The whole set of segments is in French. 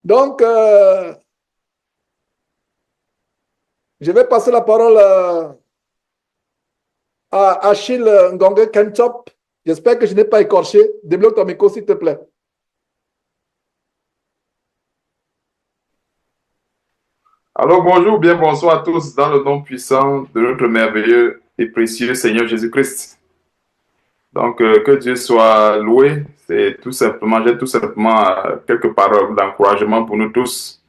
Donc, je vais passer la parole à Achille Ngonge Kentop. J'espère que je n'ai pas écorché. Débloque ton micro, s'il te plaît. Alors bonjour, bien bonsoir à tous dans le nom puissant de notre merveilleux et précieux Seigneur Jésus-Christ. Donc que Dieu soit loué. C'est tout simplement, j'ai tout simplement quelques paroles d'encouragement pour nous tous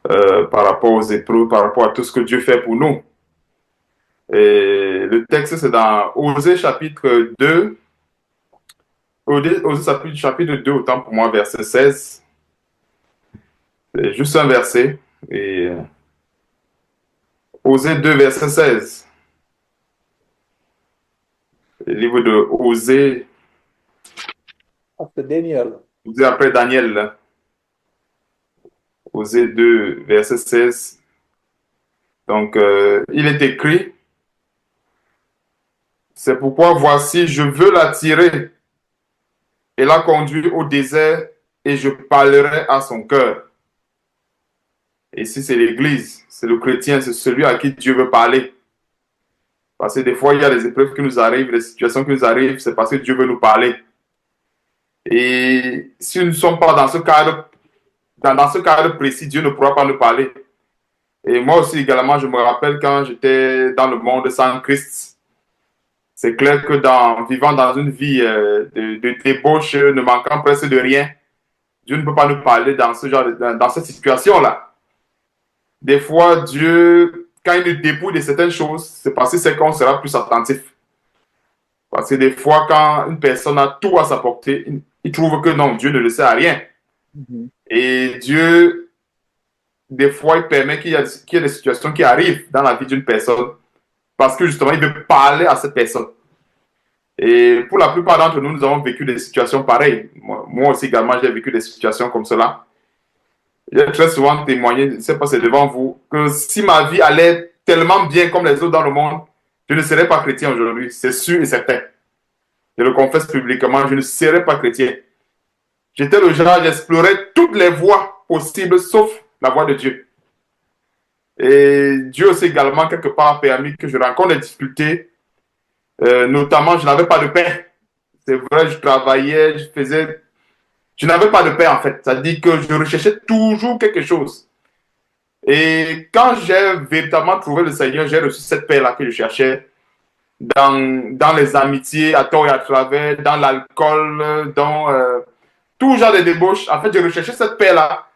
par rapport aux épreuves, par rapport à tout ce que Dieu fait pour nous. Et le texte c'est dans Osée chapitre 2, Osée chapitre 2, autant pour moi, verset 16. C'est juste un verset. Et Osée 2, verset 16. Le livre de Osée, After Daniel. Osée après Daniel, là. Osée 2, verset 16. Donc, il est écrit, c'est pourquoi voici, je veux l'attirer et la conduire au désert et je parlerai à son cœur. Et si c'est l'Église, c'est le chrétien, c'est celui à qui Dieu veut parler. Parce que des fois, il y a des épreuves qui nous arrivent, des situations qui nous arrivent, c'est parce que Dieu veut nous parler. Et si nous ne sommes pas dans ce cadre précis, Dieu ne pourra pas nous parler. Et moi aussi également, je me rappelle quand j'étais dans le monde sans Christ. C'est clair que vivant dans une vie de débauche, ne manquant presque de rien, Dieu ne peut pas nous parler dans dans cette situation-là. Des fois, Dieu, quand il nous dépouille de certaines choses, c'est parce que c'est qu'on sera plus attentif. Parce que des fois, quand une personne a tout à sa portée, il trouve que non, Dieu ne le sait à rien. Et Dieu, des fois, il permet qu'il y ait des situations qui arrivent dans la vie d'une personne parce que justement, il veut parler à cette personne. Et pour la plupart d'entre nous, nous avons vécu des situations pareilles. Moi aussi également, j'ai vécu des situations comme cela. J'ai très souvent témoigné, je ne sais pas si c'est devant vous, que si ma vie allait tellement bien comme les autres dans le monde, je ne serais pas chrétien aujourd'hui. C'est sûr et certain. Je le confesse publiquement, je ne serais pas chrétien. J'étais le genre, j'explorais toutes les voies possibles sauf la voie de Dieu. Et Dieu aussi également, quelque part, a permis que je rencontre des difficultés. Notamment, je n'avais pas de paix. C'est vrai, je travaillais, je n'avais pas de paix en fait. C'est-à-dire que je recherchais toujours quelque chose. Et quand j'ai véritablement trouvé le Seigneur, j'ai reçu cette paix-là que je cherchais dans les amitiés, à tort et à travers, dans l'alcool, dans tout genre de débauches. En fait, je recherchais cette paix-là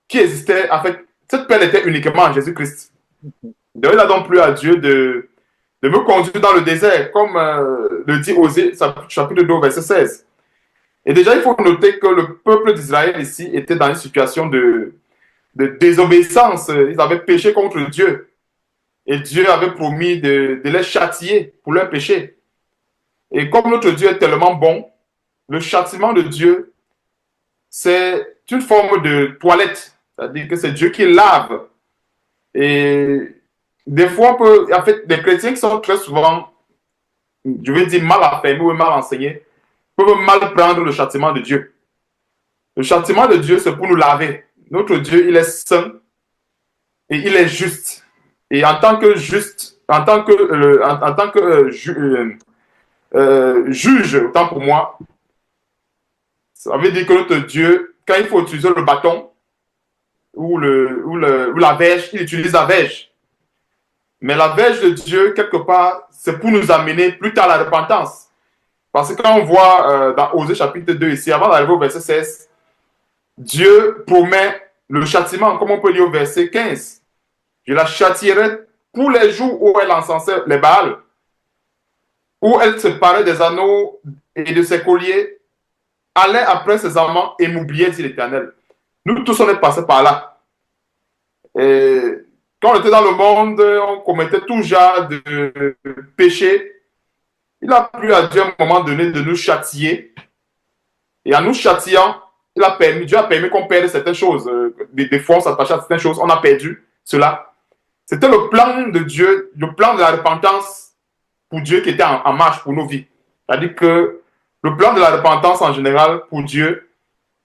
qui existait. En fait, cette paix était uniquement en Jésus-Christ. Donc, il n'a donc plus à Dieu de me conduire dans le désert, comme le dit Osée, chapitre 2, verset 16. Et déjà, il faut noter que le peuple d'Israël ici était dans une situation de désobéissance. Ils avaient péché contre Dieu. Et Dieu avait promis de les châtier pour leur péché. Et comme notre Dieu est tellement bon, le châtiment de Dieu, c'est une forme de toilette. C'est-à-dire que c'est Dieu qui lave. Et des fois, en fait, des chrétiens qui sont très souvent, je vais dire, mal affermis ou mal enseignés, peuvent mal prendre le châtiment de Dieu. Le châtiment de Dieu, c'est pour nous laver. Notre Dieu, il est saint et il est juste. Et en tant que juste, en tant que juge, autant pour moi, ça veut dire que notre Dieu, quand il faut utiliser le bâton ou la verge, il utilise la verge. Mais la verge de Dieu, quelque part, c'est pour nous amener plus tard à la repentance. Parce que quand on voit dans Osée chapitre 2 ici, avant d'arriver au verset 16, Dieu promet le châtiment, comme on peut lire au verset 15. Je la châtierai pour les jours où elle encensait les Baals, où elle se parait des anneaux et de ses colliers, allait après ses amants et m'oubliait, dit l'Éternel. Nous tous, on est passés par là. Et quand on était dans le monde, on commettait tout genre de péchés. Il a plu à Dieu à un moment donné de nous châtier. Et en nous châtiant, Dieu a permis qu'on perde certaines choses. Des fois, on s'attachait à certaines choses, on a perdu cela. C'était le plan de Dieu, le plan de la repentance pour Dieu qui était en marche pour nos vies. C'est-à-dire que le plan de la repentance en général pour Dieu,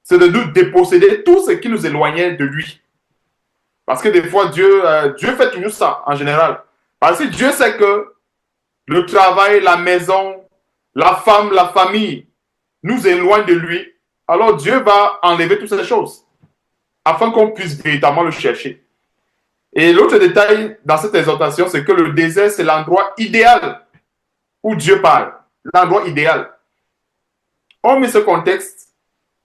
c'est de nous déposséder tout ce qui nous éloignait de lui. Parce que des fois, Dieu fait toujours ça, en général. Parce que Dieu sait que le travail, la maison, la femme, la famille nous éloignent de lui. Alors Dieu va enlever toutes ces choses afin qu'on puisse véritablement le chercher. Et l'autre détail dans cette exhortation, c'est que le désert, c'est l'endroit idéal où Dieu parle. L'endroit idéal. Hormis ce contexte,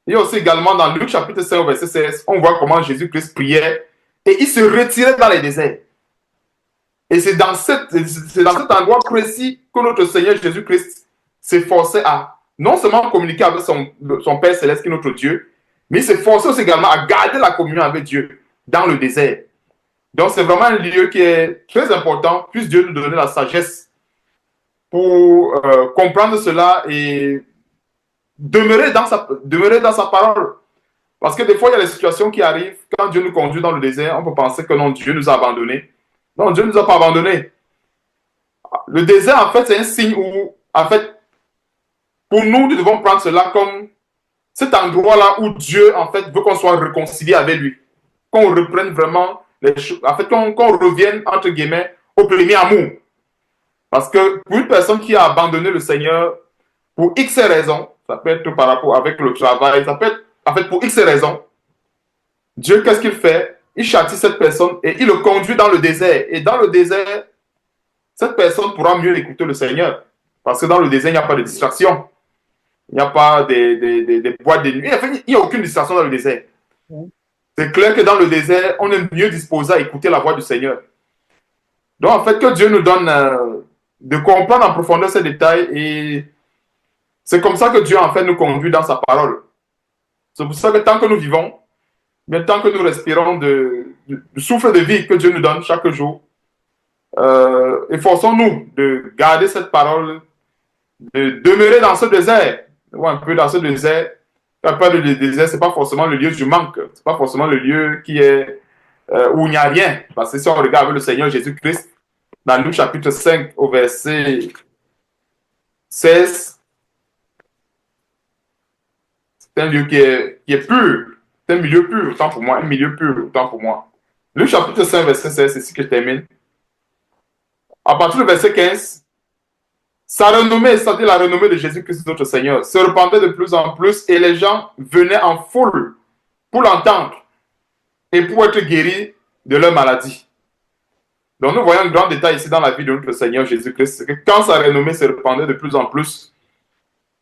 il y a aussi également dans Luc chapitre 5, verset 16, on voit comment Jésus-Christ priait et il se retirait dans les déserts. Et c'est dans cet endroit précis que notre Seigneur Jésus-Christ s'efforçait à non seulement communiquer avec son Père Céleste, qui est notre Dieu, mais il s'efforçait aussi également à garder la communion avec Dieu dans le désert. Donc c'est vraiment un lieu qui est très important. Puisse Dieu nous donner la sagesse pour comprendre cela et demeurer dans sa parole. Parce que des fois, il y a des situations qui arrivent. Quand Dieu nous conduit dans le désert, on peut penser que non, Dieu nous a abandonnés. Non, Dieu ne nous a pas abandonnés. Le désert, en fait, c'est un signe où, en fait, pour nous, nous devons prendre cela comme cet endroit-là où Dieu, en fait, veut qu'on soit réconcilié avec lui. Qu'on reprenne vraiment les choses. En fait, qu'on revienne, entre guillemets, au premier amour. Parce que pour une personne qui a abandonné le Seigneur, pour X raisons, ça peut être par rapport avec le travail, ça peut être, en fait, pour X raisons, Dieu, qu'est-ce qu'il fait? Il châtie cette personne et il le conduit dans le désert. Et dans le désert, cette personne pourra mieux écouter le Seigneur. Parce que dans le désert, il n'y a pas de distraction. Il n'y a pas des boîtes de nuit. Enfin, il n'y a aucune distraction dans le désert. C'est clair que dans le désert, on est mieux disposé à écouter la voix du Seigneur. Donc, en fait, que Dieu nous donne de comprendre en profondeur ces détails. Et c'est comme ça que Dieu, en fait, nous conduit dans sa parole. C'est pour ça que tant que nous vivons, mais tant que nous respirons du souffle de vie que Dieu nous donne chaque jour, efforçons-nous de garder cette parole, de demeurer dans ce désert, ou un peu dans ce désert. Quand on parle de désert, ce n'est pas forcément le lieu du manque, ce n'est pas forcément le lieu qui est, où il n'y a rien. Parce que si on regarde le Seigneur Jésus-Christ, dans Luc chapitre 5, au verset 16, c'est un lieu qui est pur. C'est un milieu pur, autant pour moi. Un milieu pur, autant pour moi. Luc chapitre 5, verset 16, c'est ici que je termine. À partir du verset 15, sa renommée, c'est-à-dire la renommée de Jésus-Christ, notre Seigneur, se répandait de plus en plus et les gens venaient en foule pour l'entendre et pour être guéris de leur maladie. Donc nous voyons un grand détail ici dans la vie de notre Seigneur Jésus-Christ, c'est que quand sa renommée se répandait de plus en plus,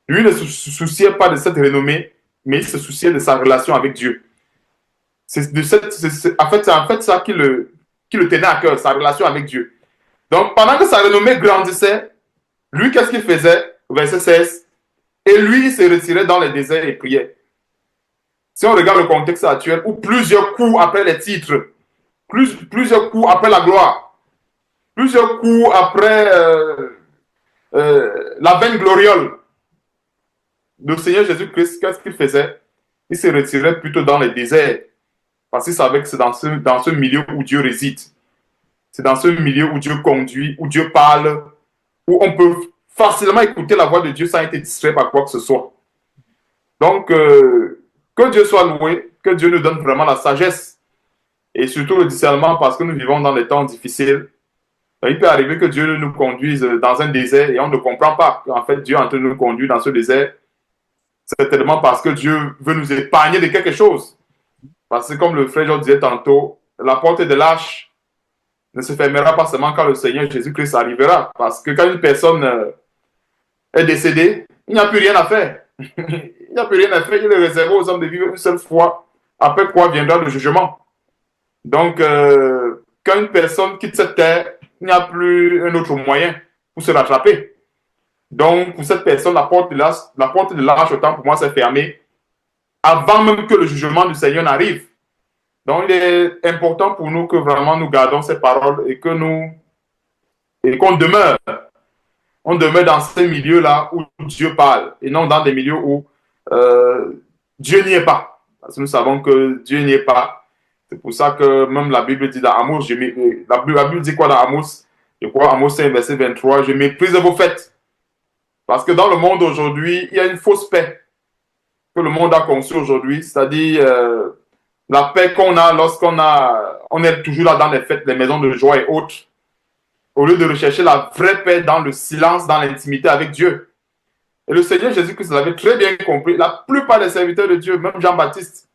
lui ne se souciait pas de cette renommée, mais il se souciait de sa relation avec Dieu. C'est en fait ça qui le tenait à cœur, sa relation avec Dieu. Donc pendant que sa renommée grandissait, lui, qu'est-ce qu'il faisait? Verset 16. Et lui, il se retirait dans les déserts et priait. Si on regarde le contexte actuel, où plusieurs coups après les titres, plusieurs coups après la gloire, plusieurs coups après la vaine gloriole, le Seigneur Jésus-Christ, qu'est-ce qu'il faisait? Il se retirait plutôt dans les déserts. Parce qu'il savait que c'est dans ce milieu où Dieu réside. C'est dans ce milieu où Dieu conduit, où Dieu parle, où on peut facilement écouter la voix de Dieu sans être distrait par quoi que ce soit. Donc, que Dieu soit loué, que Dieu nous donne vraiment la sagesse et surtout le discernement parce que nous vivons dans des temps difficiles. Il peut arriver que Dieu nous conduise dans un désert et on ne comprend pas qu'en fait Dieu est en train de nous conduire dans ce désert. Certainement parce que Dieu veut nous épargner de quelque chose. Parce que comme le frère Jean disait tantôt, la porte de l'arche ne se fermera pas seulement quand le Seigneur Jésus-Christ arrivera. Parce que quand une personne est décédée, il n'y a plus rien à faire. Il n'y a plus rien à faire. Il est réservé aux hommes de vivre une seule fois, après quoi viendra le jugement. Donc, quand une personne quitte cette terre, il n'y a plus un autre moyen pour se rattraper. Donc, pour cette personne, la porte de l'arche, autant pour moi, s'est fermée avant même que le jugement du Seigneur n'arrive. Donc, il est important pour nous que vraiment nous gardons ces paroles et qu'on demeure. On demeure dans ces milieux-là où Dieu parle et non dans des milieux où Dieu n'y est pas. Parce que nous savons que Dieu n'y est pas. C'est pour ça que même la Bible dit dans Amos, la Bible dit quoi dans Amos? Je crois Amos 5, verset 23, je méprise vos fêtes. Parce que dans le monde aujourd'hui, il y a une fausse paix que le monde a conçue aujourd'hui, c'est-à-dire la paix qu'on a on est toujours là dans les fêtes, les maisons de joie et autres, au lieu de rechercher la vraie paix dans le silence, dans l'intimité avec Dieu. Et le Seigneur Jésus-Christ l'avait très bien compris. La plupart des serviteurs de Dieu, même Jean-Baptiste,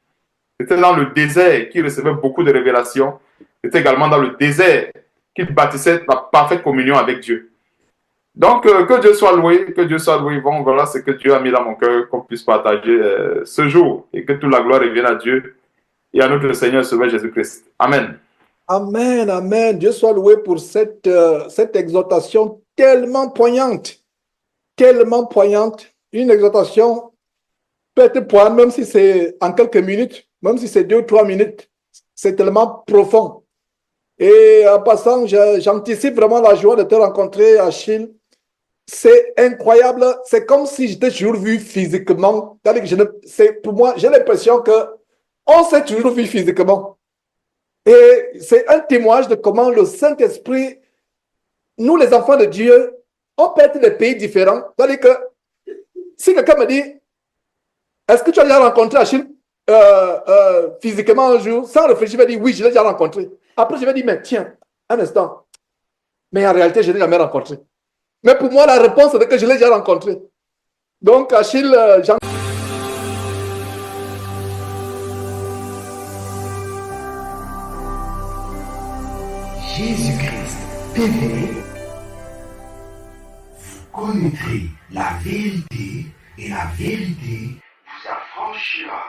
c'était dans le désert qu'il recevait beaucoup de révélations. C'était également dans le désert qu'il bâtissait la parfaite communion avec Dieu. Donc, que Dieu soit loué, que Dieu soit loué. Bon, voilà ce que Dieu a mis dans mon cœur, qu'on puisse partager ce jour et que toute la gloire revienne à Dieu et à notre Seigneur Sauveur Jésus-Christ. Amen. Amen, amen. Dieu soit loué pour cette exhortation tellement poignante. Tellement poignante. Une exhortation peut être poignante, même si c'est en quelques minutes, même si c'est 2 ou 3 minutes. C'est tellement profond. Et en passant, j'anticipe vraiment la joie de te rencontrer, Achille. C'est incroyable. C'est comme si j'étais toujours vu physiquement. Pour moi, j'ai l'impression qu'on s'est toujours vu physiquement. Et c'est un témoignage de comment le Saint-Esprit, nous les enfants de Dieu, on peut être des pays différents. C'est-à-dire que si quelqu'un me dit, est-ce que tu as déjà rencontré Achille physiquement un jour, sans réfléchir, je vais dire oui, je l'ai déjà rencontré. Après, je vais dire, mais tiens, un instant. Mais en réalité, je ne l'ai jamais rencontré. Mais pour moi, la réponse est que je l'ai déjà rencontré. Donc, Achille, Jésus-Christ TV, vous connaîtrez la vérité et la vérité vous affranchira.